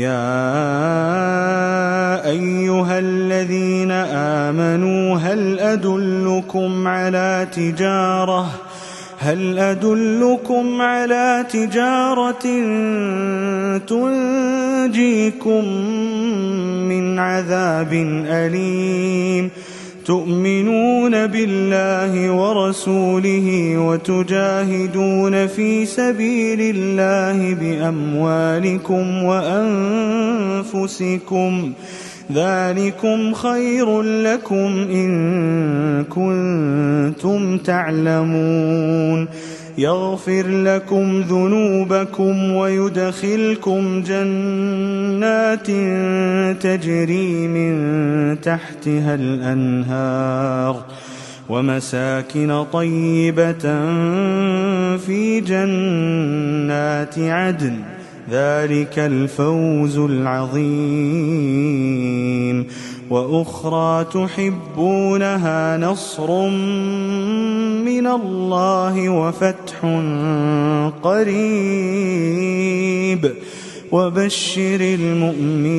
يا أيها الذين آمنوا هل أدلكم على تجارة تنجيكم من عذاب أليم تؤمنون بالله ورسوله وتجاهدون في سبيل الله بأموالكم وأنفسكم ذلكم خير لكم إن كنتم تعلمون يغفر لكم ذنوبكم ويدخلكم جنات تجري من تحتها الأنهار ومساكن طيبة في جنات عدن ذلك الفوز العظيم وأخرى تحبونها نصر من الله وفتح قريب وبشر المؤمنين